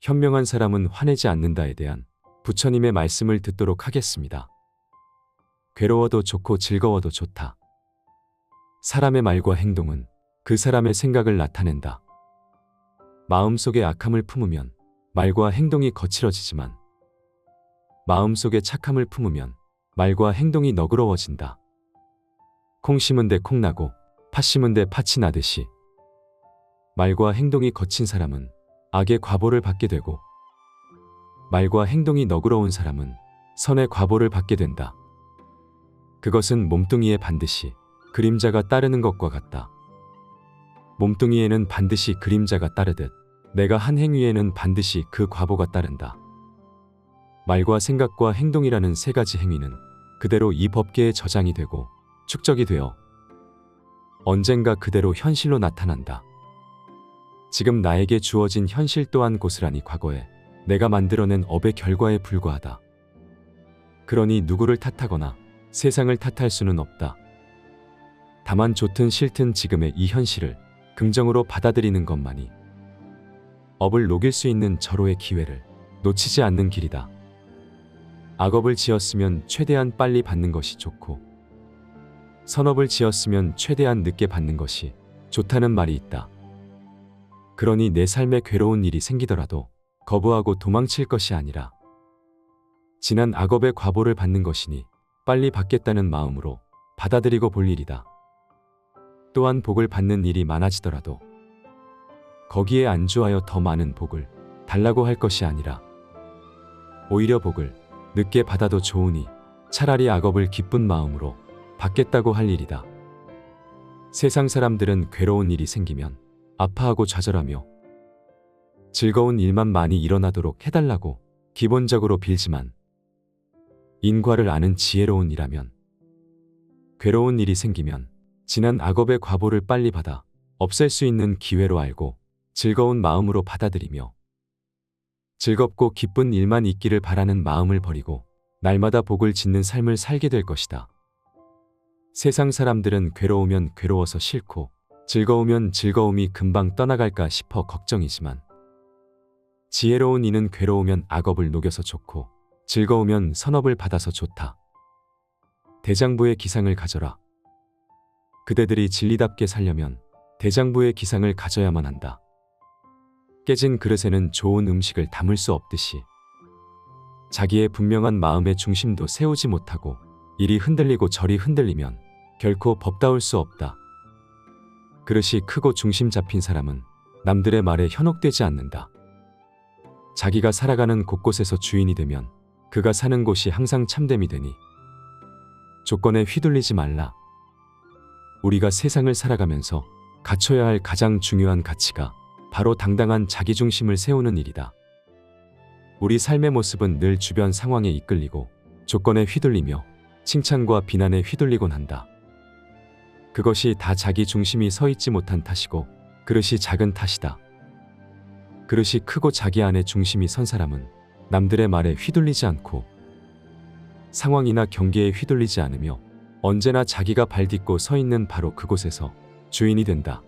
현명한 사람은 화내지 않는다에 대한 부처님의 말씀을 듣도록 하겠습니다. 괴로워도 좋고 즐거워도 좋다. 사람의 말과 행동은 그 사람의 생각을 나타낸다. 마음속에 악함을 품으면 말과 행동이 거칠어지지만 마음속에 착함을 품으면 말과 행동이 너그러워진다. 콩 심은 데 콩 나고 팥 심은 데 팥이 나듯이 말과 행동이 거친 사람은 악의 과보를 받게 되고 말과 행동이 너그러운 사람은 선의 과보를 받게 된다. 그것은 몸뚱이에 반드시 그림자가 따르는 것과 같다. 몸뚱이에는 반드시 그림자가 따르듯 내가 한 행위에는 반드시 그 과보가 따른다. 말과 생각과 행동이라는 세 가지 행위는 그대로 이 법계에 저장이 되고 축적이 되어 언젠가 그대로 현실로 나타난다. 지금 나에게 주어진 현실 또한 고스란히 과거에 내가 만들어낸 업의 결과에 불과하다. 그러니 누구를 탓하거나 세상을 탓할 수는 없다. 다만 좋든 싫든 지금의 이 현실을 긍정으로 받아들이는 것만이 업을 녹일 수 있는 절호의 기회를 놓치지 않는 길이다. 악업을 지었으면 최대한 빨리 받는 것이 좋고 선업을 지었으면 최대한 늦게 받는 것이 좋다는 말이 있다. 그러니 내 삶에 괴로운 일이 생기더라도 거부하고 도망칠 것이 아니라 지난 악업의 과보를 받는 것이니 빨리 받겠다는 마음으로 받아들이고 볼 일이다. 또한 복을 받는 일이 많아지더라도 거기에 안주하여 더 많은 복을 달라고 할 것이 아니라 오히려 복을 늦게 받아도 좋으니 차라리 악업을 기쁜 마음으로 받겠다고 할 일이다. 세상 사람들은 괴로운 일이 생기면 아파하고 좌절하며 즐거운 일만 많이 일어나도록 해달라고 기본적으로 빌지만 인과를 아는 지혜로운 이라면 괴로운 일이 생기면 지난 악업의 과보를 빨리 받아 없앨 수 있는 기회로 알고 즐거운 마음으로 받아들이며 즐겁고 기쁜 일만 있기를 바라는 마음을 버리고 날마다 복을 짓는 삶을 살게 될 것이다. 세상 사람들은 괴로우면 괴로워서 싫고 즐거우면 즐거움이 금방 떠나갈까 싶어 걱정이지만 지혜로운 이는 괴로우면 악업을 녹여서 좋고 즐거우면 선업을 받아서 좋다. 대장부의 기상을 가져라. 그대들이 진리답게 살려면 대장부의 기상을 가져야만 한다. 깨진 그릇에는 좋은 음식을 담을 수 없듯이 자기의 분명한 마음의 중심도 세우지 못하고 이리 흔들리고 저리 흔들리면 결코 법다울 수 없다. 그릇이 크고 중심 잡힌 사람은 남들의 말에 현혹되지 않는다. 자기가 살아가는 곳곳에서 주인이 되면 그가 사는 곳이 항상 참됨이 되니 조건에 휘둘리지 말라. 우리가 세상을 살아가면서 갖춰야 할 가장 중요한 가치가 바로 당당한 자기중심을 세우는 일이다. 우리 삶의 모습은 늘 주변 상황에 이끌리고 조건에 휘둘리며 칭찬과 비난에 휘둘리곤 한다. 그것이 다 자기 중심이 서 있지 못한 탓이고 그릇이 작은 탓이다. 그릇이 크고 자기 안에 중심이 선 사람은 남들의 말에 휘둘리지 않고 상황이나 경계에 휘둘리지 않으며 언제나 자기가 발딛고 서 있는 바로 그곳에서 주인이 된다.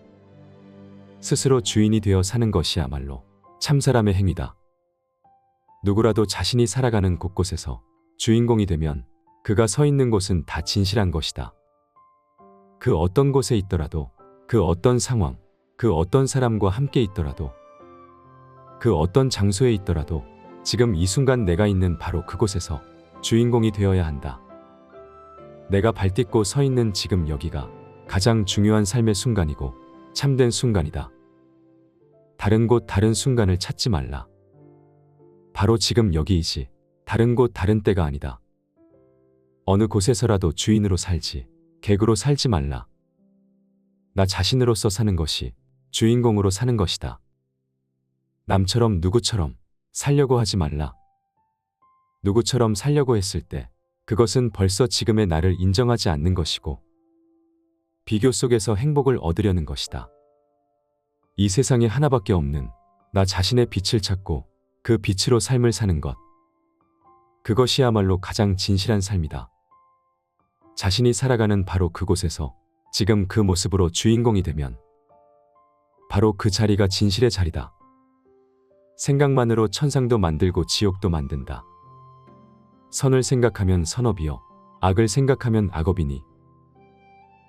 스스로 주인이 되어 사는 것이야말로 참사람의 행위다. 누구라도 자신이 살아가는 곳곳에서 주인공이 되면 그가 서 있는 곳은 다 진실한 것이다. 그 어떤 곳에 있더라도, 그 어떤 상황, 그 어떤 사람과 함께 있더라도, 그 어떤 장소에 있더라도 지금 이 순간 내가 있는 바로 그곳에서 주인공이 되어야 한다. 내가 발딛고 서 있는 지금 여기가 가장 중요한 삶의 순간이고 참된 순간이다. 다른 곳 다른 순간을 찾지 말라. 바로 지금 여기이지 다른 곳 다른 때가 아니다. 어느 곳에서라도 주인으로 살지 객으로 살지 말라. 나 자신으로서 사는 것이 주인공으로 사는 것이다. 남처럼 누구처럼 살려고 하지 말라. 누구처럼 살려고 했을 때 그것은 벌써 지금의 나를 인정하지 않는 것이고 비교 속에서 행복을 얻으려는 것이다. 이 세상에 하나밖에 없는 나 자신의 빛을 찾고 그 빛으로 삶을 사는 것. 그것이야말로 가장 진실한 삶이다. 자신이 살아가는 바로 그곳에서 지금 그 모습으로 주인공이 되면 바로 그 자리가 진실의 자리다. 생각만으로 천상도 만들고 지옥도 만든다. 선을 생각하면 선업이요, 악을 생각하면 악업이니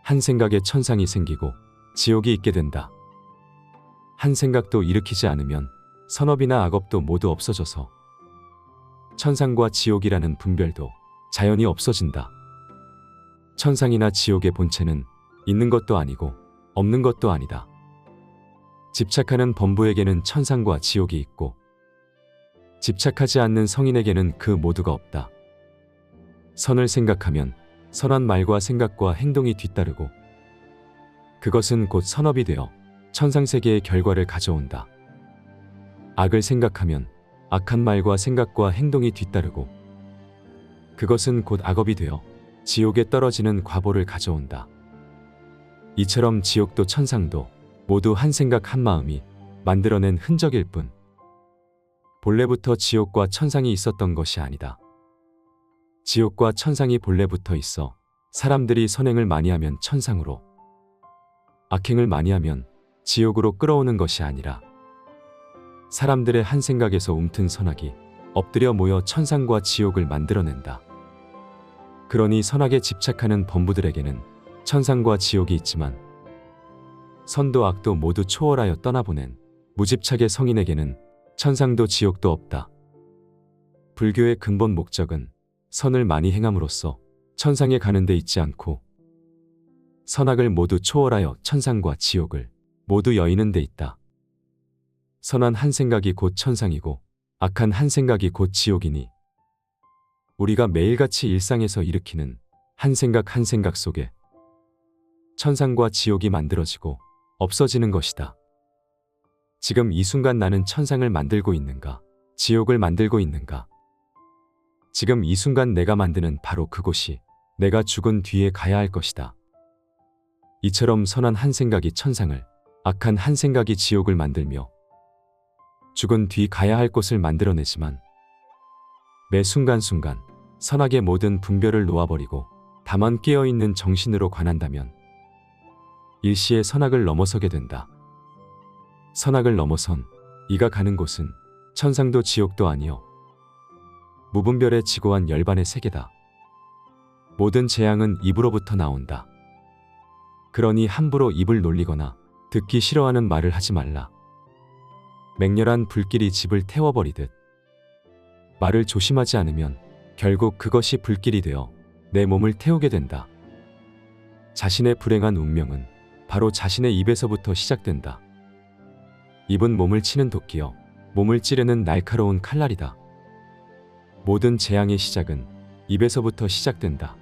한 생각에 천상이 생기고 지옥이 있게 된다. 한 생각도 일으키지 않으면 선업이나 악업도 모두 없어져서 천상과 지옥이라는 분별도 자연히 없어진다. 천상이나 지옥의 본체는 있는 것도 아니고 없는 것도 아니다. 집착하는 범부에게는 천상과 지옥이 있고 집착하지 않는 성인에게는 그 모두가 없다. 선을 생각하면 선한 말과 생각과 행동이 뒤따르고 그것은 곧 선업이 되어 천상세계의 결과를 가져온다. 악을 생각하면 악한 말과 생각과 행동이 뒤따르고 그것은 곧 악업이 되어 지옥에 떨어지는 과보를 가져온다. 이처럼 지옥도 천상도 모두 한 생각 한 마음이 만들어낸 흔적일 뿐 본래부터 지옥과 천상이 있었던 것이 아니다. 지옥과 천상이 본래부터 있어 사람들이 선행을 많이 하면 천상으로, 악행을 많이 하면 지옥으로 끌어오는 것이 아니라 사람들의 한 생각에서 움튼 선악이 엎드려 모여 천상과 지옥을 만들어낸다. 그러니 선악에 집착하는 범부들에게는 천상과 지옥이 있지만 선도 악도 모두 초월하여 떠나보낸 무집착의 성인에게는 천상도 지옥도 없다. 불교의 근본 목적은 선을 많이 행함으로써 천상에 가는 데 있지 않고 선악을 모두 초월하여 천상과 지옥을 모두 여의는 데 있다. 선한 한 생각이 곧 천상이고 악한 한 생각이 곧 지옥이니 우리가 매일같이 일상에서 일으키는 한 생각 속에 천상과 지옥이 만들어지고 없어지는 것이다. 지금 이 순간 나는 천상을 만들고 있는가, 지옥을 만들고 있는가? 지금 이 순간 내가 만드는 바로 그곳이 내가 죽은 뒤에 가야 할 것이다. 이처럼 선한 한 생각이 천상을, 악한 한 생각이 지옥을 만들며 죽은 뒤 가야 할 곳을 만들어내지만 매 순간순간 선악의 모든 분별을 놓아버리고 다만 깨어있는 정신으로 관한다면 일시에 선악을 넘어서게 된다. 선악을 넘어선 이가 가는 곳은 천상도 지옥도 아니요 무분별의 지고한 열반의 세계다. 모든 재앙은 입으로부터 나온다. 그러니 함부로 입을 놀리거나 듣기 싫어하는 말을 하지 말라. 맹렬한 불길이 집을 태워버리듯 말을 조심하지 않으면 결국 그것이 불길이 되어 내 몸을 태우게 된다. 자신의 불행한 운명은 바로 자신의 입에서부터 시작된다. 입은 몸을 치는 도끼여 몸을 찌르는 날카로운 칼날이다. 모든 재앙의 시작은 입에서부터 시작된다.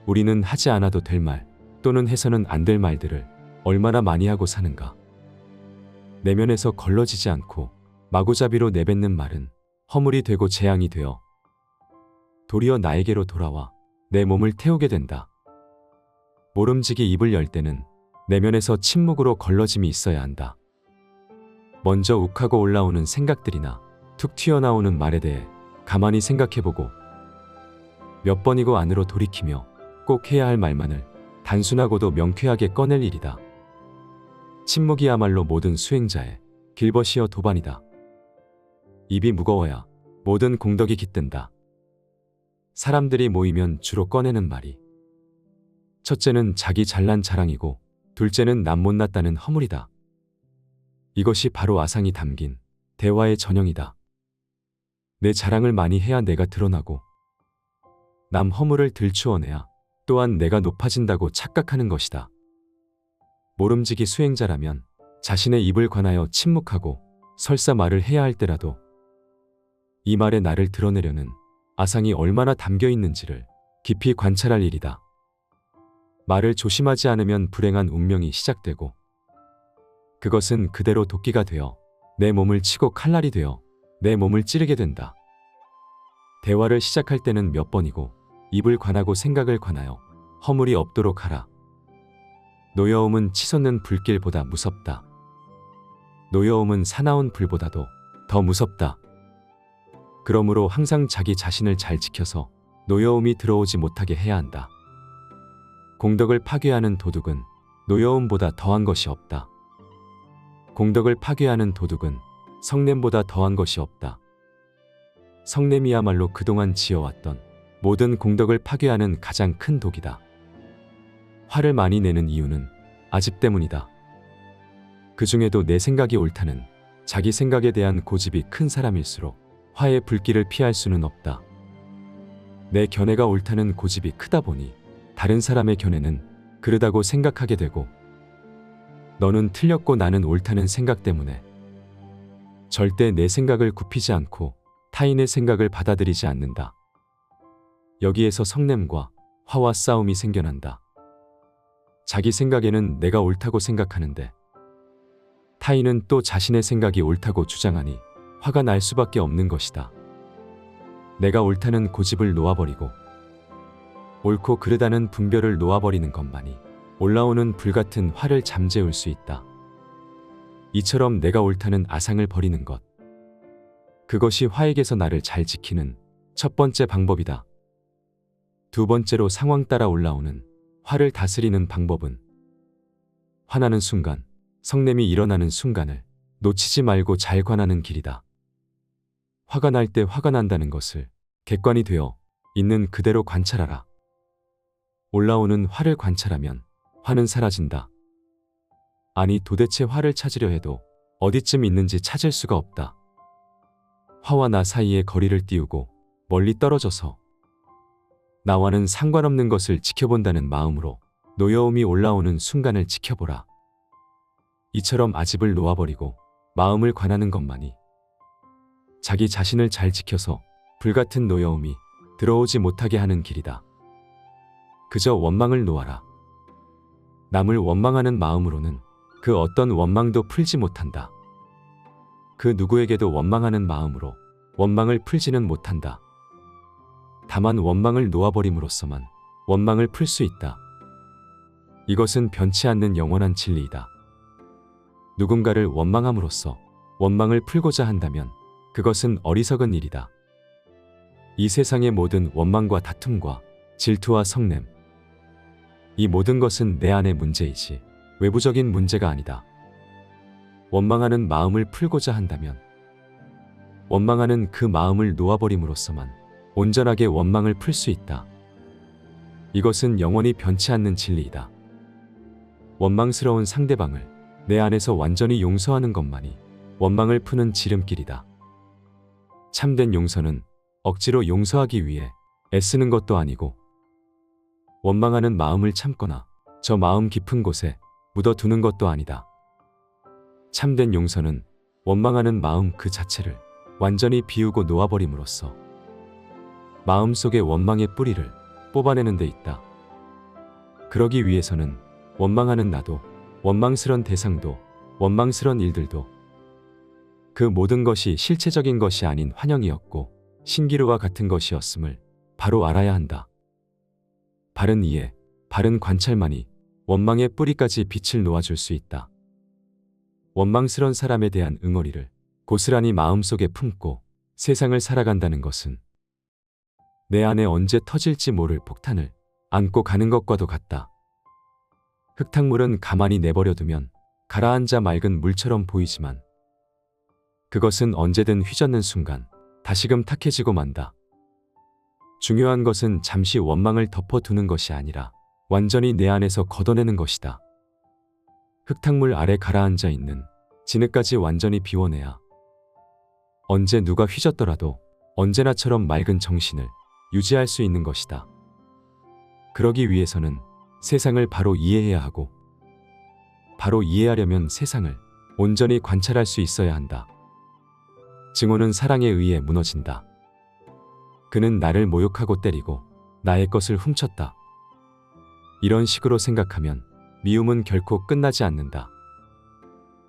우리는 하지 않아도 될 말 또는 해서는 안 될 말들을 얼마나 많이 하고 사는가. 내면에서 걸러지지 않고 마구잡이로 내뱉는 말은 허물이 되고 재앙이 되어 도리어 나에게로 돌아와 내 몸을 태우게 된다. 모름지기 입을 열 때는 내면에서 침묵으로 걸러짐이 있어야 한다. 먼저 욱하고 올라오는 생각들이나 툭 튀어나오는 말에 대해 가만히 생각해보고 몇 번이고 안으로 돌이키며 꼭 해야 할 말만을 단순하고도 명쾌하게 꺼낼 일이다. 침묵이야말로 모든 수행자의 길벗이여 도반이다. 입이 무거워야 모든 공덕이 깃든다. 사람들이 모이면 주로 꺼내는 말이 첫째는 자기 잘난 자랑이고 둘째는 남 못났다는 허물이다. 이것이 바로 아상이 담긴 대화의 전형이다. 내 자랑을 많이 해야 내가 드러나고 남 허물을 들추어내야 또한 내가 높아진다고 착각하는 것이다. 모름지기 수행자라면 자신의 입을 관하여 침묵하고 설사 말을 해야 할 때라도 이 말에 나를 드러내려는 아상이 얼마나 담겨 있는지를 깊이 관찰할 일이다. 말을 조심하지 않으면 불행한 운명이 시작되고 그것은 그대로 도끼가 되어 내 몸을 치고 칼날이 되어 내 몸을 찌르게 된다. 대화를 시작할 때는 몇 번이고 입을 관하고 생각을 관하여 허물이 없도록 하라. 노여움은 치솟는 불길보다 무섭다. 노여움은 사나운 불보다도 더 무섭다. 그러므로 항상 자기 자신을 잘 지켜서 노여움이 들어오지 못하게 해야 한다. 공덕을 파괴하는 도둑은 노여움보다 더한 것이 없다. 공덕을 파괴하는 도둑은 성냄보다 더한 것이 없다. 성냄이야말로 그동안 지어왔던 모든 공덕을 파괴하는 가장 큰 독이다. 화를 많이 내는 이유는 아집 때문이다. 그 중에도 내 생각이 옳다는 자기 생각에 대한 고집이 큰 사람일수록 화의 불길을 피할 수는 없다. 내 견해가 옳다는 고집이 크다 보니 다른 사람의 견해는 그르다고 생각하게 되고, 너는 틀렸고 나는 옳다는 생각 때문에 절대 내 생각을 굽히지 않고 타인의 생각을 받아들이지 않는다. 여기에서 성냄과 화와 싸움이 생겨난다. 자기 생각에는 내가 옳다고 생각하는데 타인은 또 자신의 생각이 옳다고 주장하니 화가 날 수밖에 없는 것이다. 내가 옳다는 고집을 놓아버리고 옳고 그르다는 분별을 놓아버리는 것만이 올라오는 불같은 화를 잠재울 수 있다. 이처럼 내가 옳다는 아상을 버리는 것, 그것이 화에게서 나를 잘 지키는 첫 번째 방법이다. 두 번째로 상황 따라 올라오는 화를 다스리는 방법은 화나는 순간, 성냄이 일어나는 순간을 놓치지 말고 잘 관하는 길이다. 화가 날 때 화가 난다는 것을 객관이 되어 있는 그대로 관찰하라. 올라오는 화를 관찰하면 화는 사라진다. 아니, 도대체 화를 찾으려 해도 어디쯤 있는지 찾을 수가 없다. 화와 나 사이에 거리를 띄우고 멀리 떨어져서 나와는 상관없는 것을 지켜본다는 마음으로 노여움이 올라오는 순간을 지켜보라. 이처럼 아집을 놓아버리고 마음을 관하는 것만이 자기 자신을 잘 지켜서 불같은 노여움이 들어오지 못하게 하는 길이다. 그저 원망을 놓아라. 남을 원망하는 마음으로는 그 어떤 원망도 풀지 못한다. 그 누구에게도 원망하는 마음으로 원망을 풀지는 못한다. 다만 원망을 놓아버림으로써만 원망을 풀 수 있다. 이것은 변치 않는 영원한 진리이다. 누군가를 원망함으로써 원망을 풀고자 한다면 그것은 어리석은 일이다. 이 세상의 모든 원망과 다툼과 질투와 성냄, 이 모든 것은 내 안의 문제이지 외부적인 문제가 아니다. 원망하는 마음을 풀고자 한다면 원망하는 그 마음을 놓아버림으로써만 온전하게 원망을 풀 수 있다. 이것은 영원히 변치 않는 진리이다. 원망스러운 상대방을 내 안에서 완전히 용서하는 것만이 원망을 푸는 지름길이다. 참된 용서는 억지로 용서하기 위해 애쓰는 것도 아니고 원망하는 마음을 참거나 저 마음 깊은 곳에 묻어두는 것도 아니다. 참된 용서는 원망하는 마음 그 자체를 완전히 비우고 놓아버림으로써 마음속의 원망의 뿌리를 뽑아내는 데 있다. 그러기 위해서는 원망하는 나도, 원망스런 대상도, 원망스런 일들도 그 모든 것이 실체적인 것이 아닌 환영이었고 신기루와 같은 것이었음을 바로 알아야 한다. 바른 이해, 바른 관찰만이 원망의 뿌리까지 빛을 놓아줄 수 있다. 원망스런 사람에 대한 응어리를 고스란히 마음속에 품고 세상을 살아간다는 것은 내 안에 언제 터질지 모를 폭탄을 안고 가는 것과도 같다. 흙탕물은 가만히 내버려두면 가라앉아 맑은 물처럼 보이지만 그것은 언제든 휘젓는 순간 다시금 탁해지고 만다. 중요한 것은 잠시 원망을 덮어두는 것이 아니라 완전히 내 안에서 걷어내는 것이다. 흙탕물 아래 가라앉아 있는 진흙까지 완전히 비워내야 언제 누가 휘젓더라도 언제나처럼 맑은 정신을 유지할 수 있는 것이다. 그러기 위해서는 세상을 바로 이해해야 하고 바로 이해하려면 세상을 온전히 관찰할 수 있어야 한다. 증오는 사랑에 의해 무너진다. 그는 나를 모욕하고 때리고 나의 것을 훔쳤다. 이런 식으로 생각하면 미움은 결코 끝나지 않는다.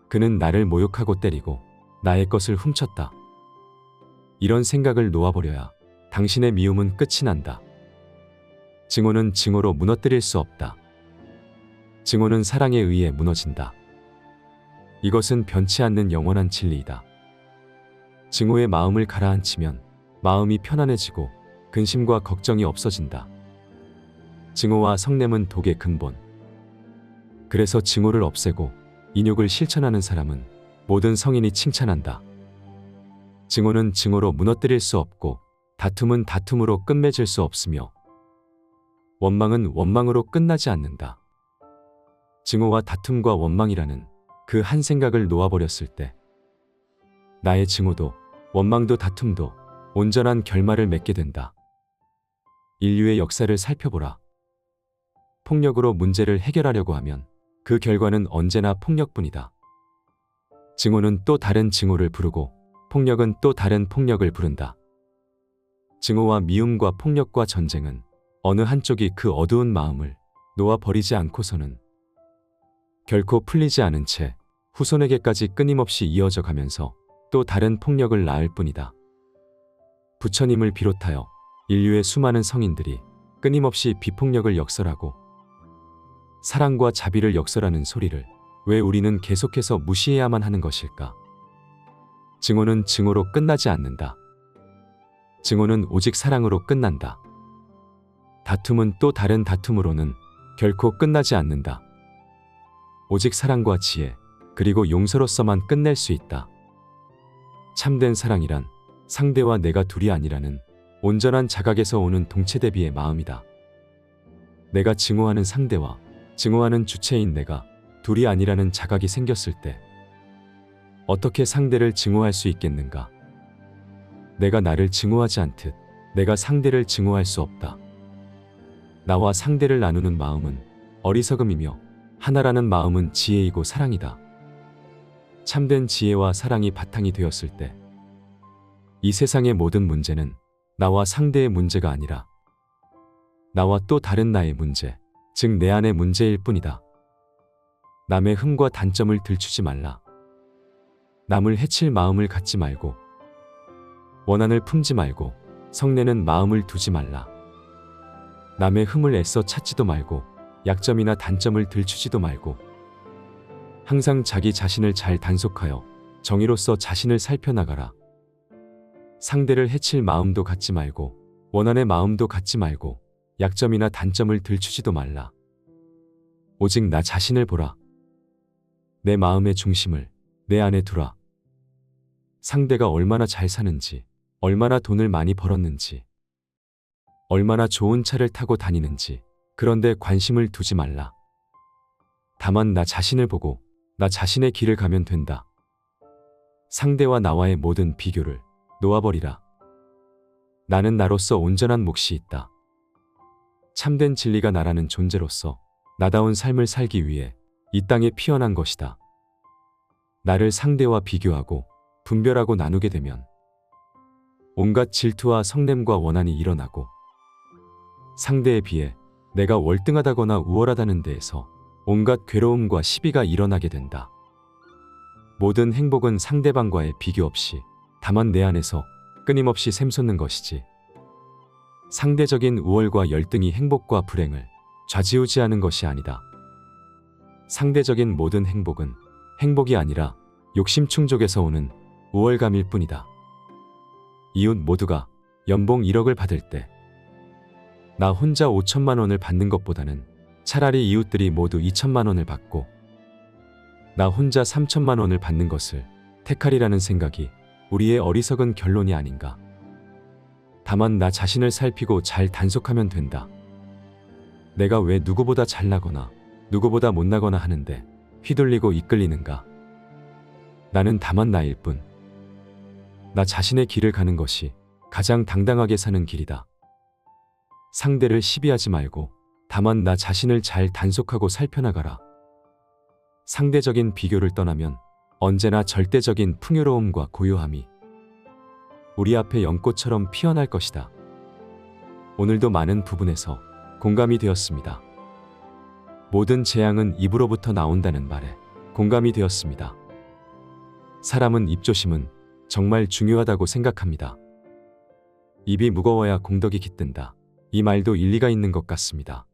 그는 나를 모욕하고 때리고 나의 것을 훔쳤다. 이런 생각을 놓아버려야 당신의 미움은 끝이 난다. 증오는 증오로 무너뜨릴 수 없다. 증오는 사랑에 의해 무너진다. 이것은 변치 않는 영원한 진리이다. 증오의 마음을 가라앉히면 마음이 편안해지고 근심과 걱정이 없어진다. 증오와 성냄은 독의 근본. 그래서 증오를 없애고 인욕을 실천하는 사람은 모든 성인이 칭찬한다. 증오는 증오로 무너뜨릴 수 없고 다툼은 다툼으로 끝맺을 수 없으며 원망은 원망으로 끝나지 않는다. 증오와 다툼과 원망이라는 그 한 생각을 놓아버렸을 때 나의 증오도 원망도 다툼도 온전한 결말을 맺게 된다. 인류의 역사를 살펴보라. 폭력으로 문제를 해결하려고 하면 그 결과는 언제나 폭력뿐이다. 증오는 또 다른 증오를 부르고 폭력은 또 다른 폭력을 부른다. 증오와 미움과 폭력과 전쟁은 어느 한쪽이 그 어두운 마음을 놓아버리지 않고서는 결코 풀리지 않은 채 후손에게까지 끊임없이 이어져 가면서 또 다른 폭력을 낳을 뿐이다. 부처님을 비롯하여 인류의 수많은 성인들이 끊임없이 비폭력을 역설하고 사랑과 자비를 역설하는 소리를 왜 우리는 계속해서 무시해야만 하는 것일까? 증오는 증오로 끝나지 않는다. 증오는 오직 사랑으로 끝난다. 다툼은 또 다른 다툼으로는 결코 끝나지 않는다. 오직 사랑과 지혜, 그리고 용서로서만 끝낼 수 있다. 참된 사랑이란 상대와 내가 둘이 아니라는 온전한 자각에서 오는 동체대비의 마음이다. 내가 증오하는 상대와 증오하는 주체인 내가 둘이 아니라는 자각이 생겼을 때 어떻게 상대를 증오할 수 있겠는가? 내가 나를 증오하지 않듯 내가 상대를 증오할 수 없다. 나와 상대를 나누는 마음은 어리석음이며 하나라는 마음은 지혜이고 사랑이다. 참된 지혜와 사랑이 바탕이 되었을 때 이 세상의 모든 문제는 나와 상대의 문제가 아니라 나와 또 다른 나의 문제, 즉 내 안의 문제일 뿐이다. 남의 흠과 단점을 들추지 말라. 남을 해칠 마음을 갖지 말고 원한을 품지 말고 성내는 마음을 두지 말라. 남의 흠을 애써 찾지도 말고 약점이나 단점을 들추지도 말고 항상 자기 자신을 잘 단속하여 정의로서 자신을 살펴나가라. 상대를 해칠 마음도 갖지 말고 원한의 마음도 갖지 말고 약점이나 단점을 들추지도 말라. 오직 나 자신을 보라. 내 마음의 중심을 내 안에 두라. 상대가 얼마나 잘 사는지, 얼마나 돈을 많이 벌었는지, 얼마나 좋은 차를 타고 다니는지 그런데 관심을 두지 말라. 다만 나 자신을 보고 나 자신의 길을 가면 된다. 상대와 나와의 모든 비교를 놓아버리라. 나는 나로서 온전한 몫이 있다. 참된 진리가 나라는 존재로서 나다운 삶을 살기 위해 이 땅에 피어난 것이다. 나를 상대와 비교하고 분별하고 나누게 되면 온갖 질투와 성냄과 원한이 일어나고 상대에 비해 내가 월등하다거나 우월하다는 데에서 온갖 괴로움과 시비가 일어나게 된다. 모든 행복은 상대방과의 비교 없이 다만 내 안에서 끊임없이 샘솟는 것이지. 상대적인 우월과 열등이 행복과 불행을 좌지우지하는 것이 아니다. 상대적인 모든 행복은 행복이 아니라 욕심 충족에서 오는 우월감일 뿐이다. 이웃 모두가 연봉 1억을 받을 때 나 혼자 5천만 원을 받는 것보다는 차라리 이웃들이 모두 2천만 원을 받고 나 혼자 3천만 원을 받는 것을 택하리라는 생각이 우리의 어리석은 결론이 아닌가. 다만 나 자신을 살피고 잘 단속하면 된다. 내가 왜 누구보다 잘나거나 누구보다 못나거나 하는데 휘둘리고 이끌리는가. 나는 다만 나일 뿐. 나 자신의 길을 가는 것이 가장 당당하게 사는 길이다. 상대를 시비하지 말고 다만 나 자신을 잘 단속하고 살펴나가라. 상대적인 비교를 떠나면 언제나 절대적인 풍요로움과 고요함이 우리 앞에 연꽃처럼 피어날 것이다. 오늘도 많은 부분에서 공감이 되었습니다. 모든 재앙은 입으로부터 나온다는 말에 공감이 되었습니다. 사람은 입조심은 정말 중요하다고 생각합니다. 입이 무거워야 공덕이 깃든다. 이 말도 일리가 있는 것 같습니다.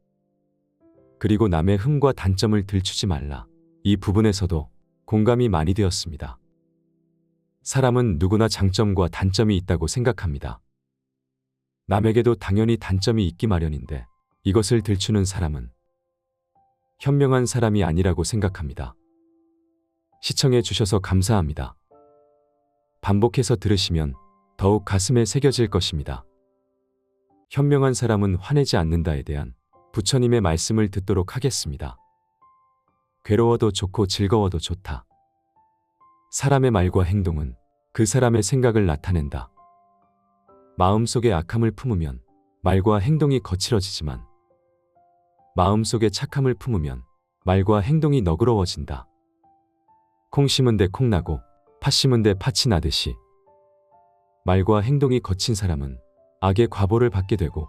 그리고 남의 흠과 단점을 들추지 말라. 이 부분에서도 공감이 많이 되었습니다. 사람은 누구나 장점과 단점이 있다고 생각합니다. 남에게도 당연히 단점이 있기 마련인데 이것을 들추는 사람은 현명한 사람이 아니라고 생각합니다. 시청해 주셔서 감사합니다. 반복해서 들으시면 더욱 가슴에 새겨질 것입니다. 현명한 사람은 화내지 않는다에 대한 부처님의 말씀을 듣도록 하겠습니다. 괴로워도 좋고 즐거워도 좋다. 사람의 말과 행동은 그 사람의 생각을 나타낸다. 마음속에 악함을 품으면 말과 행동이 거칠어지지만 마음속에 착함을 품으면 말과 행동이 너그러워진다. 콩 심은 데 콩 나고 팥 심은 데 팥이 나듯이 말과 행동이 거친 사람은 악의 과보를 받게 되고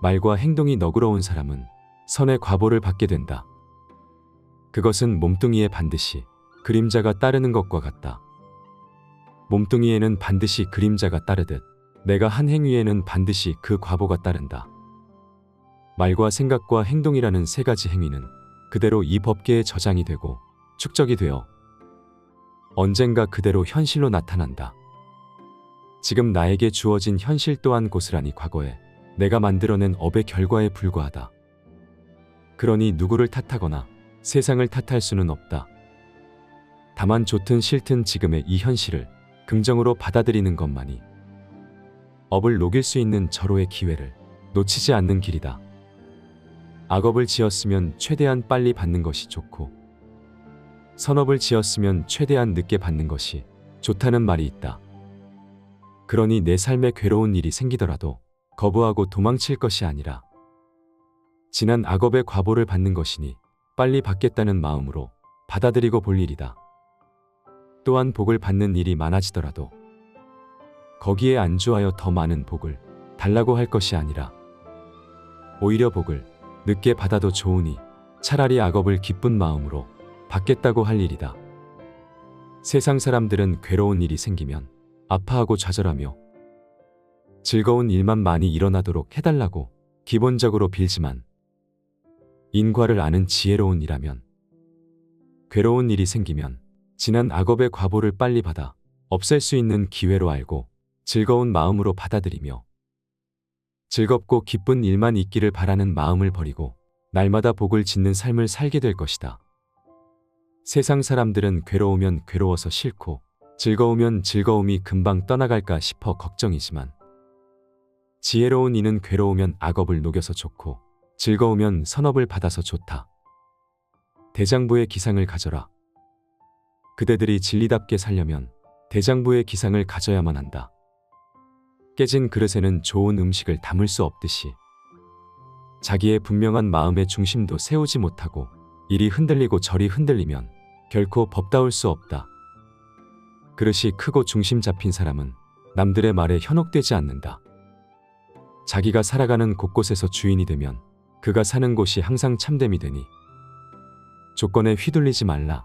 말과 행동이 너그러운 사람은 선의 과보를 받게 된다. 그것은 몸뚱이에 반드시 그림자가 따르는 것과 같다. 몸뚱이에는 반드시 그림자가 따르듯 내가 한 행위에는 반드시 그 과보가 따른다. 말과 생각과 행동이라는 세 가지 행위는 그대로 이 법계에 저장이 되고 축적이 되어 언젠가 그대로 현실로 나타난다. 지금 나에게 주어진 현실 또한 고스란히 과거에 내가 만들어낸 업의 결과에 불과하다. 그러니 누구를 탓하거나 세상을 탓할 수는 없다. 다만 좋든 싫든 지금의 이 현실을 긍정으로 받아들이는 것만이 업을 녹일 수 있는 절호의 기회를 놓치지 않는 길이다. 악업을 지었으면 최대한 빨리 받는 것이 좋고 선업을 지었으면 최대한 늦게 받는 것이 좋다는 말이 있다. 그러니 내 삶에 괴로운 일이 생기더라도 거부하고 도망칠 것이 아니라 지난 악업의 과보를 받는 것이니 빨리 받겠다는 마음으로 받아들이고 볼 일이다. 또한 복을 받는 일이 많아지더라도 거기에 안주하여 더 많은 복을 달라고 할 것이 아니라 오히려 복을 늦게 받아도 좋으니 차라리 악업을 기쁜 마음으로 받겠다고 할 일이다. 세상 사람들은 괴로운 일이 생기면 아파하고 좌절하며 즐거운 일만 많이 일어나도록 해달라고 기본적으로 빌지만 인과를 아는 지혜로운 이라면 괴로운 일이 생기면 지난 악업의 과보를 빨리 받아 없앨 수 있는 기회로 알고 즐거운 마음으로 받아들이며 즐겁고 기쁜 일만 있기를 바라는 마음을 버리고 날마다 복을 짓는 삶을 살게 될 것이다. 세상 사람들은 괴로우면 괴로워서 싫고 즐거우면 즐거움이 금방 떠나갈까 싶어 걱정이지만 지혜로운 이는 괴로우면 악업을 녹여서 좋고 즐거우면 선업을 받아서 좋다. 대장부의 기상을 가져라. 그대들이 진리답게 살려면 대장부의 기상을 가져야만 한다. 깨진 그릇에는 좋은 음식을 담을 수 없듯이 자기의 분명한 마음의 중심도 세우지 못하고 이리 흔들리고 저리 흔들리면 결코 법다울 수 없다. 그릇이 크고 중심 잡힌 사람은 남들의 말에 현혹되지 않는다. 자기가 살아가는 곳곳에서 주인이 되면 그가 사는 곳이 항상 참됨이 되니 조건에 휘둘리지 말라.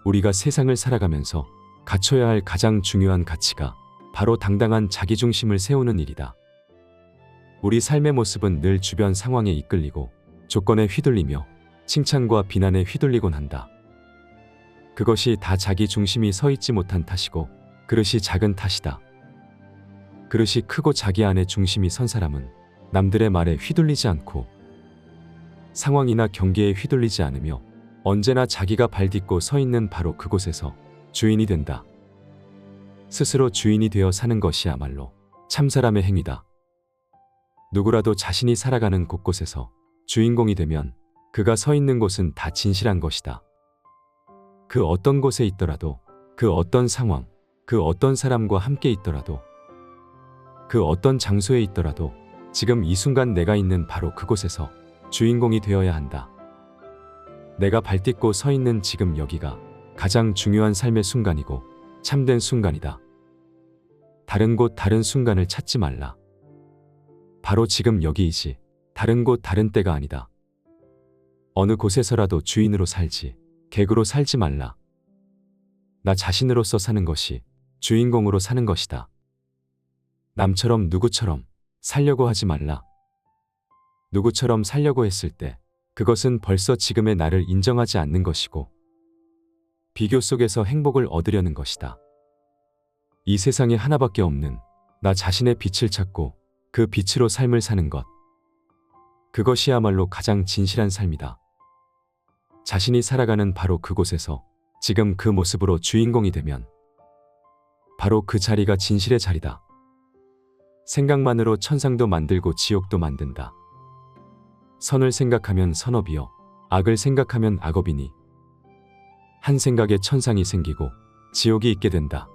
우리가 세상을 살아가면서 갖춰야 할 가장 중요한 가치가 바로 당당한 자기중심을 세우는 일이다. 우리 삶의 모습은 늘 주변 상황에 이끌리고 조건에 휘둘리며 칭찬과 비난에 휘둘리곤 한다. 그것이 다 자기 중심이 서 있지 못한 탓이고 그릇이 작은 탓이다. 그릇이 크고 자기 안에 중심이 선 사람은 남들의 말에 휘둘리지 않고 상황이나 경계에 휘둘리지 않으며 언제나 자기가 발딛고 서 있는 바로 그곳에서 주인이 된다. 스스로 주인이 되어 사는 것이야말로 참사람의 행위다. 누구라도 자신이 살아가는 곳곳에서 주인공이 되면 그가 서 있는 곳은 다 진실한 것이다. 그 어떤 곳에 있더라도, 그 어떤 상황, 그 어떤 사람과 함께 있더라도, 그 어떤 장소에 있더라도 지금 이 순간 내가 있는 바로 그곳에서 주인공이 되어야 한다. 내가 발딛고 서 있는 지금 여기가 가장 중요한 삶의 순간이고 참된 순간이다. 다른 곳 다른 순간을 찾지 말라. 바로 지금 여기이지 다른 곳 다른 때가 아니다. 어느 곳에서라도 주인으로 살지 객으로 살지 말라. 나 자신으로서 사는 것이 주인공으로 사는 것이다. 남처럼 누구처럼 살려고 하지 말라. 누구처럼 살려고 했을 때 그것은 벌써 지금의 나를 인정하지 않는 것이고 비교 속에서 행복을 얻으려는 것이다. 이 세상에 하나밖에 없는 나 자신의 빛을 찾고 그 빛으로 삶을 사는 것. 그것이야말로 가장 진실한 삶이다. 자신이 살아가는 바로 그곳에서 지금 그 모습으로 주인공이 되면 바로 그 자리가 진실의 자리다. 생각만으로 천상도 만들고 지옥도 만든다. 선을 생각하면 선업이요, 악을 생각하면 악업이니 한 생각에 천상이 생기고 지옥이 있게 된다.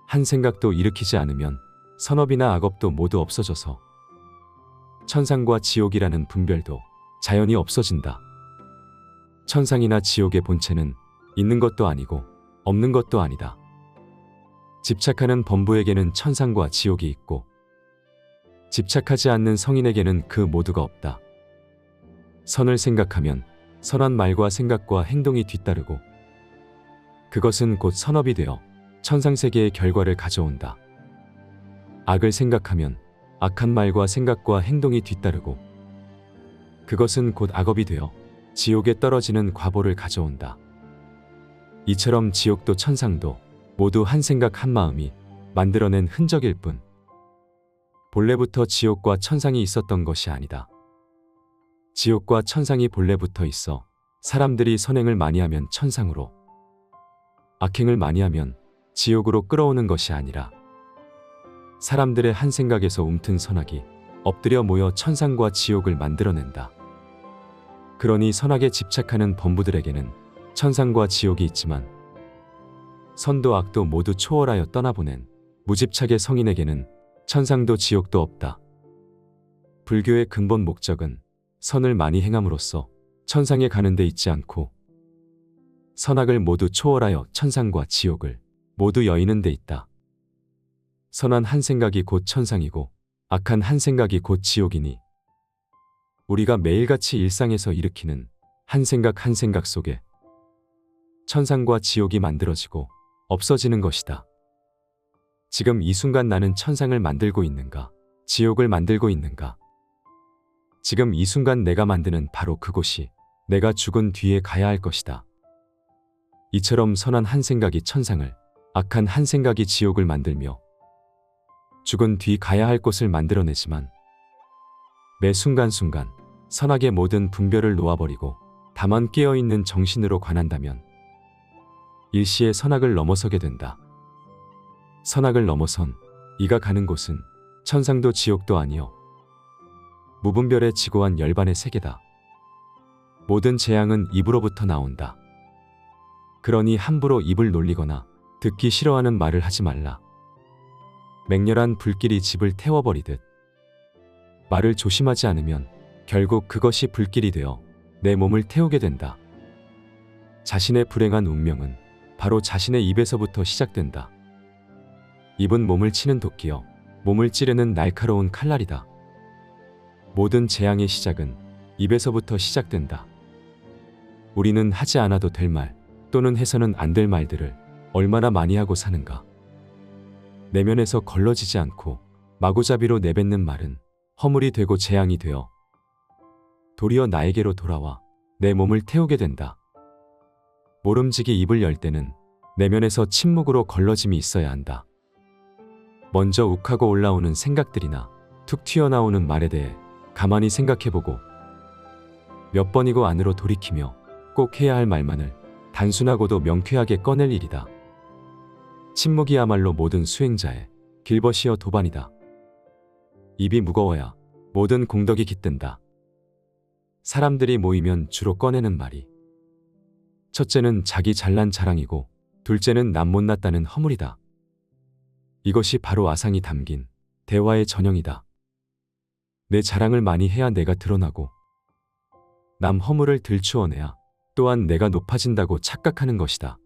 한 생각도 일으키지 않으면 선업이나 악업도 모두 없어져서 천상과 지옥이라는 분별도 자연히 없어진다. 천상이나 지옥의 본체는 있는 것도 아니고 없는 것도 아니다. 집착하는 범부에게는 천상과 지옥이 있고 집착하지 않는 성인에게는 그 모두가 없다. 선을 생각하면 선한 말과 생각과 행동이 뒤따르고 그것은 곧 선업이 되어 천상세계의 결과를 가져온다. 악을 생각하면 악한 말과 생각과 행동이 뒤따르고 그것은 곧 악업이 되어 지옥에 떨어지는 과보를 가져온다. 이처럼 지옥도 천상도 모두 한 생각 한 마음이 만들어낸 흔적일 뿐 본래부터 지옥과 천상이 있었던 것이 아니다. 지옥과 천상이 본래부터 있어 사람들이 선행을 많이 하면 천상으로, 악행을 많이 하면 지옥으로 끌어오는 것이 아니라 사람들의 한 생각에서 움튼 선악이 엎드려 모여 천상과 지옥을 만들어낸다. 그러니 선악에 집착하는 범부들에게는 천상과 지옥이 있지만 선도 악도 모두 초월하여 떠나보낸 무집착의 성인에게는 천상도 지옥도 없다. 불교의 근본 목적은 선을 많이 행함으로써 천상에 가는 데 있지 않고 선악을 모두 초월하여 천상과 지옥을 모두 여의는 데 있다. 선한 한 생각이 곧 천상이고 악한 한 생각이 곧 지옥이니 우리가 매일같이 일상에서 일으키는 한 생각 속에 천상과 지옥이 만들어지고 없어지는 것이다. 지금 이 순간 나는 천상을 만들고 있는가, 지옥을 만들고 있는가? 지금 이 순간 내가 만드는 바로 그곳이 내가 죽은 뒤에 가야 할 것이다. 이처럼 선한 한 생각이 천상을, 악한 한 생각이 지옥을 만들며 죽은 뒤 가야 할 곳을 만들어내지만 매 순간순간 선악의 모든 분별을 놓아버리고 다만 깨어있는 정신으로 관한다면 일시에 선악을 넘어서게 된다. 선악을 넘어선 이가 가는 곳은 천상도 지옥도 아니요 무분별의 지고한 열반의 세계다. 모든 재앙은 입으로부터 나온다. 그러니 함부로 입을 놀리거나 듣기 싫어하는 말을 하지 말라. 맹렬한 불길이 집을 태워버리듯 말을 조심하지 않으면 결국 그것이 불길이 되어 내 몸을 태우게 된다. 자신의 불행한 운명은 바로 자신의 입에서부터 시작된다. 입은 몸을 치는 도끼여 몸을 찌르는 날카로운 칼날이다. 모든 재앙의 시작은 입에서부터 시작된다. 우리는 하지 않아도 될 말 또는 해서는 안 될 말들을 얼마나 많이 하고 사는가. 내면에서 걸러지지 않고 마구잡이로 내뱉는 말은 허물이 되고 재앙이 되어 도리어 나에게로 돌아와 내 몸을 태우게 된다. 모름지기 입을 열 때는 내면에서 침묵으로 걸러짐이 있어야 한다. 먼저 욱하고 올라오는 생각들이나 툭 튀어나오는 말에 대해 가만히 생각해보고 몇 번이고 안으로 돌이키며 꼭 해야 할 말만을 단순하고도 명쾌하게 꺼낼 일이다. 침묵이야말로 모든 수행자의 길벗이여 도반이다. 입이 무거워야 모든 공덕이 깃든다. 사람들이 모이면 주로 꺼내는 말이 첫째는 자기 잘난 자랑이고 둘째는 남 못났다는 허물이다. 이것이 바로 아상이 담긴 대화의 전형이다. 내 자랑을 많이 해야 내가 드러나고 남 허물을 들추어내야 또한 내가 높아진다고 착각하는 것이다.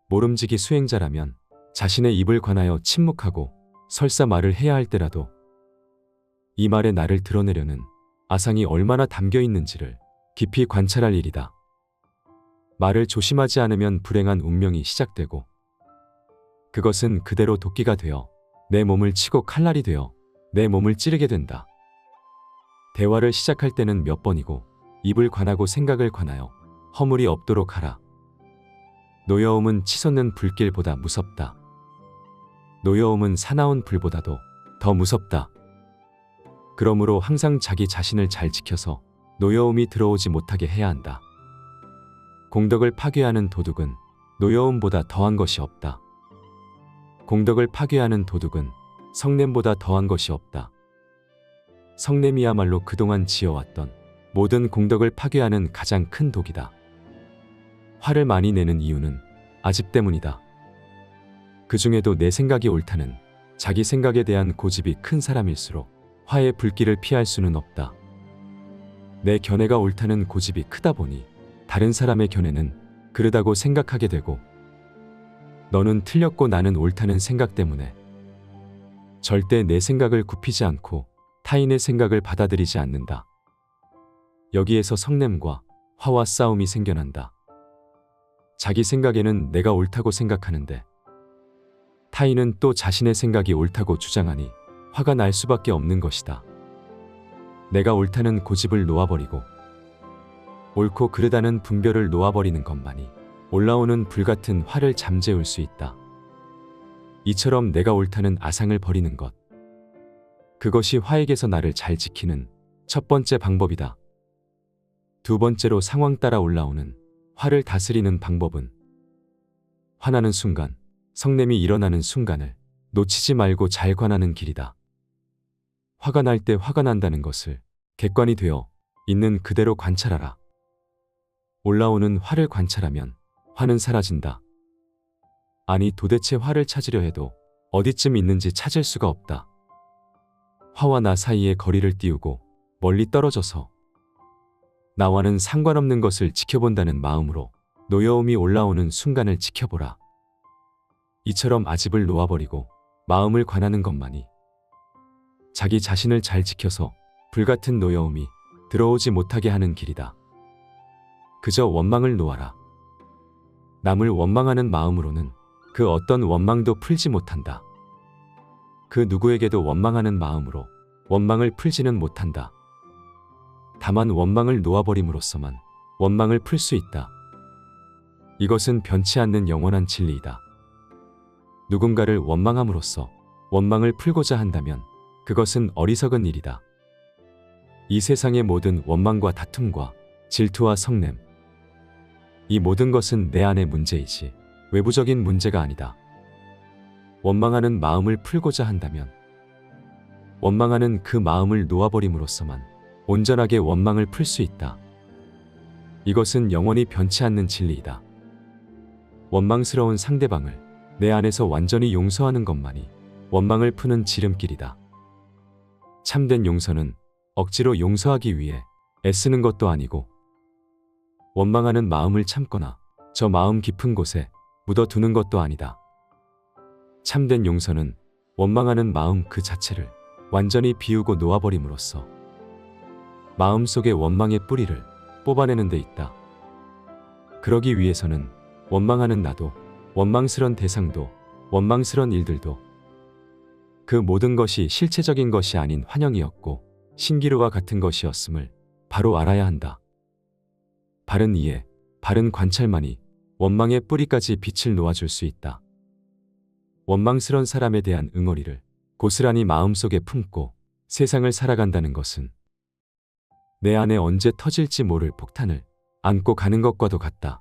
모름지기 수행자라면 자신의 입을 관하여 침묵하고 설사 말을 해야 할 때라도 이 말에 나를 드러내려는 아상이 얼마나 담겨 있는지를 깊이 관찰할 일이다. 말을 조심하지 않으면 불행한 운명이 시작되고 그것은 그대로 도끼가 되어 내 몸을 치고 칼날이 되어 내 몸을 찌르게 된다. 대화를 시작할 때는 몇 번이고 입을 관하고 생각을 관하여 허물이 없도록 하라. 노여움은 치솟는 불길보다 무섭다. 노여움은 사나운 불보다도 더 무섭다. 그러므로 항상 자기 자신을 잘 지켜서 노여움이 들어오지 못하게 해야 한다. 공덕을 파괴하는 도둑은 노여움보다 더한 것이 없다. 공덕을 파괴하는 도둑은 성냄보다 더한 것이 없다. 성냄이야말로 그동안 지어왔던 모든 공덕을 파괴하는 가장 큰 독이다. 화를 많이 내는 이유는 아집 때문이다. 그 중에도 내 생각이 옳다는 자기 생각에 대한 고집이 큰 사람일수록 화의 불길을 피할 수는 없다. 내 견해가 옳다는 고집이 크다 보니 다른 사람의 견해는 그르다고 생각하게 되고, 너는 틀렸고 나는 옳다는 생각 때문에 절대 내 생각을 굽히지 않고 타인의 생각을 받아들이지 않는다. 여기에서 성냄과 화와 싸움이 생겨난다. 자기 생각에는 내가 옳다고 생각하는데 타인은 또 자신의 생각이 옳다고 주장하니 화가 날 수밖에 없는 것이다. 내가 옳다는 고집을 놓아버리고 옳고 그르다는 분별을 놓아버리는 것만이 올라오는 불같은 화를 잠재울 수 있다. 이처럼 내가 옳다는 아상을 버리는 것, 그것이 화에게서 나를 잘 지키는 첫 번째 방법이다. 두 번째로 상황 따라 올라오는 화를 다스리는 방법은 화나는 순간, 성냄이 일어나는 순간을 놓치지 말고 잘 관하는 길이다. 화가 날 때 화가 난다는 것을 객관이 되어 있는 그대로 관찰하라. 올라오는 화를 관찰하면 화는 사라진다. 아니, 도대체 화를 찾으려 해도 어디쯤 있는지 찾을 수가 없다. 화와 나 사이에 거리를 띄우고 멀리 떨어져서 나와는 상관없는 것을 지켜본다는 마음으로 노여움이 올라오는 순간을 지켜보라. 이처럼 아집을 놓아버리고 마음을 관하는 것만이 자기 자신을 잘 지켜서 불같은 노여움이 들어오지 못하게 하는 길이다. 그저 원망을 놓아라. 남을 원망하는 마음으로는 그 어떤 원망도 풀지 못한다. 그 누구에게도 원망하는 마음으로 원망을 풀지는 못한다. 다만 원망을 놓아버림으로써만 원망을 풀 수 있다. 이것은 변치 않는 영원한 진리이다. 누군가를 원망함으로써 원망을 풀고자 한다면 그것은 어리석은 일이다. 이 세상의 모든 원망과 다툼과 질투와 성냄, 이 모든 것은 내 안의 문제이지 외부적인 문제가 아니다. 원망하는 마음을 풀고자 한다면 원망하는 그 마음을 놓아버림으로써만 온전하게 원망을 풀 수 있다. 이것은 영원히 변치 않는 진리이다. 원망스러운 상대방을 내 안에서 완전히 용서하는 것만이 원망을 푸는 지름길이다. 참된 용서는 억지로 용서하기 위해 애쓰는 것도 아니고 원망하는 마음을 참거나 저 마음 깊은 곳에 묻어두는 것도 아니다. 참된 용서는 원망하는 마음 그 자체를 완전히 비우고 놓아버림으로써 마음속의 원망의 뿌리를 뽑아내는 데 있다. 그러기 위해서는 원망하는 나도, 원망스런 대상도, 원망스런 일들도 그 모든 것이 실체적인 것이 아닌 환영이었고 신기루와 같은 것이었음을 바로 알아야 한다. 바른 이해, 바른 관찰만이 원망의 뿌리까지 빛을 놓아줄 수 있다. 원망스런 사람에 대한 응어리를 고스란히 마음속에 품고 세상을 살아간다는 것은 내 안에 언제 터질지 모를 폭탄을 안고 가는 것과도 같다.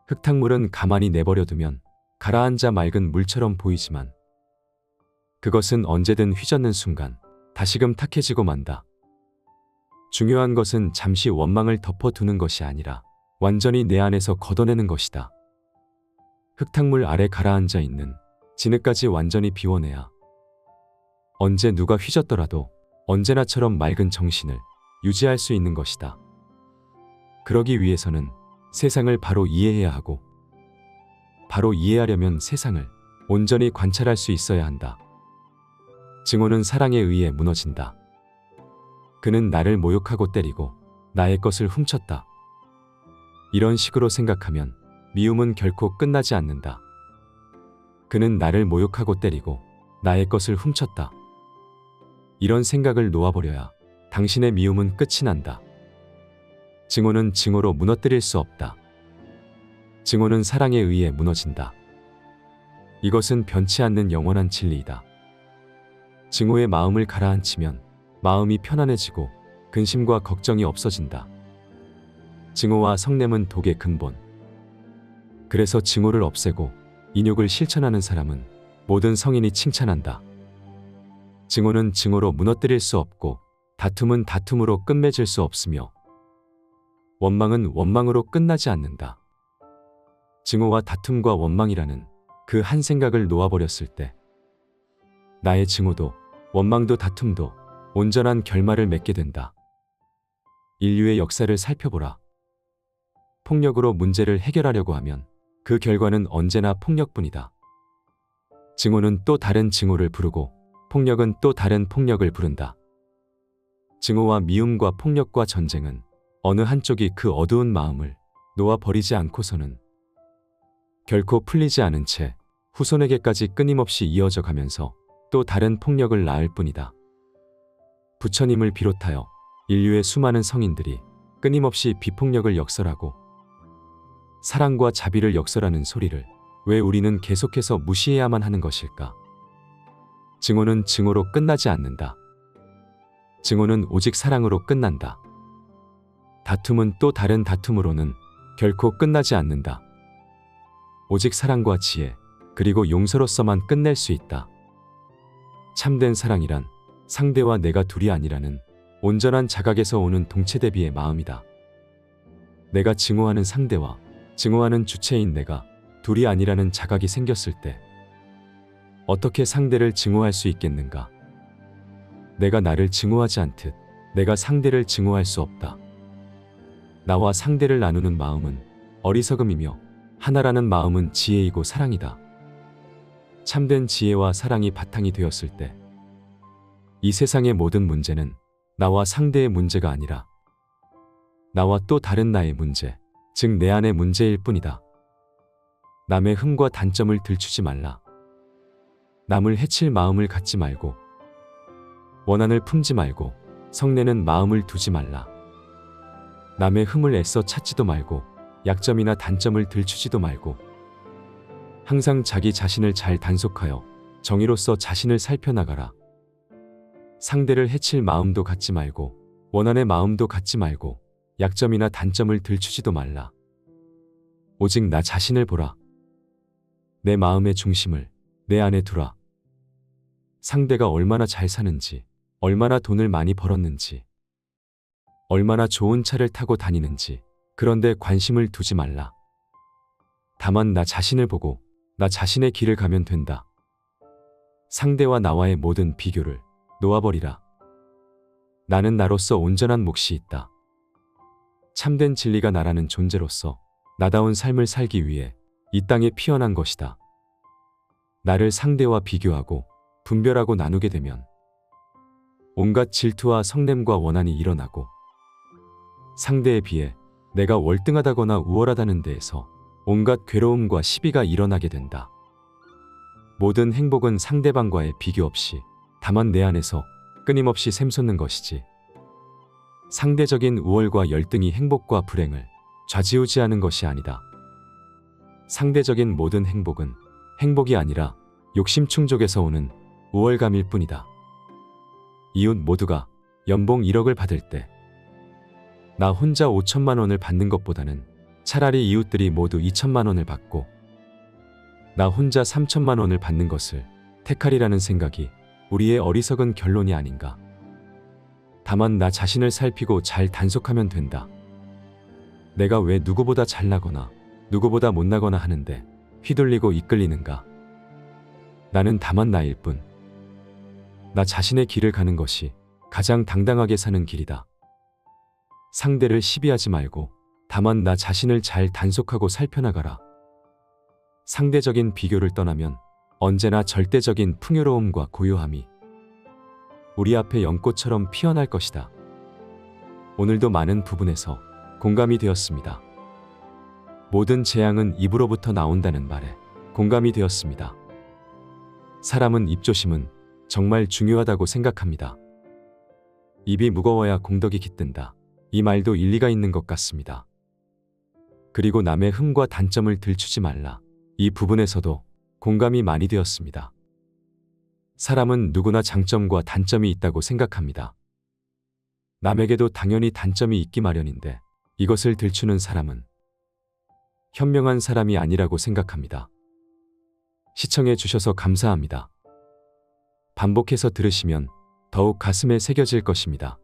흙탕물은 가만히 내버려두면 가라앉아 맑은 물처럼 보이지만 그것은 언제든 휘젓는 순간 다시금 탁해지고 만다. 중요한 것은 잠시 원망을 덮어두는 것이 아니라 완전히 내 안에서 걷어내는 것이다. 흙탕물 아래 가라앉아 있는 진흙까지 완전히 비워내야 언제 누가 휘젓더라도 언제나처럼 맑은 정신을 유지할 수 있는 것이다. 그러기 위해서는 세상을 바로 이해해야 하고 바로 이해하려면 세상을 온전히 관찰할 수 있어야 한다. 증오는 사랑에 의해 무너진다. 그는 나를 모욕하고 때리고 나의 것을 훔쳤다. 이런 식으로 생각하면 미움은 결코 끝나지 않는다. 그는 나를 모욕하고 때리고 나의 것을 훔쳤다. 이런 생각을 놓아버려야 당신의 미움은 끝이 난다. 증오는 증오로 무너뜨릴 수 없다. 증오는 사랑에 의해 무너진다. 이것은 변치 않는 영원한 진리이다. 증오의 마음을 가라앉히면 마음이 편안해지고 근심과 걱정이 없어진다. 증오와 성냄은 독의 근본. 그래서 증오를 없애고 인욕을 실천하는 사람은 모든 성인이 칭찬한다. 증오는 증오로 무너뜨릴 수 없고 다툼은 다툼으로 끝맺을 수 없으며 원망은 원망으로 끝나지 않는다. 증오와 다툼과 원망이라는 그 한 생각을 놓아버렸을 때 나의 증오도 원망도 다툼도 온전한 결말을 맺게 된다. 인류의 역사를 살펴보라. 폭력으로 문제를 해결하려고 하면 그 결과는 언제나 폭력뿐이다. 증오는 또 다른 증오를 부르고 폭력은 또 다른 폭력을 부른다. 증오와 미움과 폭력과 전쟁은 어느 한쪽이 그 어두운 마음을 놓아버리지 않고서는 결코 풀리지 않은 채 후손에게까지 끊임없이 이어져 가면서 또 다른 폭력을 낳을 뿐이다. 부처님을 비롯하여 인류의 수많은 성인들이 끊임없이 비폭력을 역설하고 사랑과 자비를 역설하는 소리를 왜 우리는 계속해서 무시해야만 하는 것일까? 증오는 증오로 끝나지 않는다. 증오는 오직 사랑으로 끝난다. 다툼은 또 다른 다툼으로는 결코 끝나지 않는다. 오직 사랑과 지혜, 그리고 용서로서만 끝낼 수 있다. 참된 사랑이란 상대와 내가 둘이 아니라는 온전한 자각에서 오는 동체대비의 마음이다. 내가 증오하는 상대와 증오하는 주체인 내가 둘이 아니라는 자각이 생겼을 때 어떻게 상대를 증오할 수 있겠는가? 내가 나를 증오하지 않듯 내가 상대를 증오할 수 없다. 나와 상대를 나누는 마음은 어리석음이며 하나라는 마음은 지혜이고 사랑이다. 참된 지혜와 사랑이 바탕이 되었을 때 이 세상의 모든 문제는 나와 상대의 문제가 아니라 나와 또 다른 나의 문제, 즉 내 안의 문제일 뿐이다. 남의 흠과 단점을 들추지 말라. 남을 해칠 마음을 갖지 말고 원한을 품지 말고 성내는 마음을 두지 말라. 남의 흠을 애써 찾지도 말고 약점이나 단점을 들추지도 말고 항상 자기 자신을 잘 단속하여 정의로서 자신을 살펴나가라. 상대를 해칠 마음도 갖지 말고 원한의 마음도 갖지 말고 약점이나 단점을 들추지도 말라. 오직 나 자신을 보라. 내 마음의 중심을 내 안에 두라. 상대가 얼마나 잘 사는지, 얼마나 돈을 많이 벌었는지, 얼마나 좋은 차를 타고 다니는지 그런데 관심을 두지 말라. 다만 나 자신을 보고 나 자신의 길을 가면 된다. 상대와 나와의 모든 비교를 놓아버리라. 나는 나로서 온전한 몫이 있다. 참된 진리가 나라는 존재로서 나다운 삶을 살기 위해 이 땅에 피어난 것이다. 나를 상대와 비교하고 분별하고 나누게 되면 온갖 질투와 성냄과 원한이 일어나고 상대에 비해 내가 월등하다거나 우월하다는 데에서 온갖 괴로움과 시비가 일어나게 된다. 모든 행복은 상대방과의 비교 없이 다만 내 안에서 끊임없이 샘솟는 것이지. 상대적인 우월과 열등이 행복과 불행을 좌지우지하는 것이 아니다. 상대적인 모든 행복은 행복이 아니라 욕심 충족에서 오는 우월감일 뿐이다. 이웃 모두가 연봉 1억을 받을 때 나 혼자 5천만 원을 받는 것보다는 차라리 이웃들이 모두 2천만 원을 받고 나 혼자 3천만 원을 받는 것을 택하리라는 생각이 우리의 어리석은 결론이 아닌가. 다만 나 자신을 살피고 잘 단속하면 된다. 내가 왜 누구보다 잘나거나 누구보다 못나거나 하는데 휘둘리고 이끌리는가. 나는 다만 나일 뿐. 나 자신의 길을 가는 것이 가장 당당하게 사는 길이다. 상대를 시비하지 말고 다만 나 자신을 잘 단속하고 살펴나가라. 상대적인 비교를 떠나면 언제나 절대적인 풍요로움과 고요함이 우리 앞에 연꽃처럼 피어날 것이다. 오늘도 많은 부분에서 공감이 되었습니다. 모든 재앙은 입으로부터 나온다는 말에 공감이 되었습니다. 사람은 입조심은 정말 중요하다고 생각합니다. 입이 무거워야 공덕이 깃든다. 이 말도 일리가 있는 것 같습니다. 그리고 남의 흠과 단점을 들추지 말라. 이 부분에서도 공감이 많이 되었습니다. 사람은 누구나 장점과 단점이 있다고 생각합니다. 남에게도 당연히 단점이 있기 마련인데 이것을 들추는 사람은 현명한 사람이 아니라고 생각합니다. 시청해 주셔서 감사합니다. 반복해서 들으시면 더욱 가슴에 새겨질 것입니다.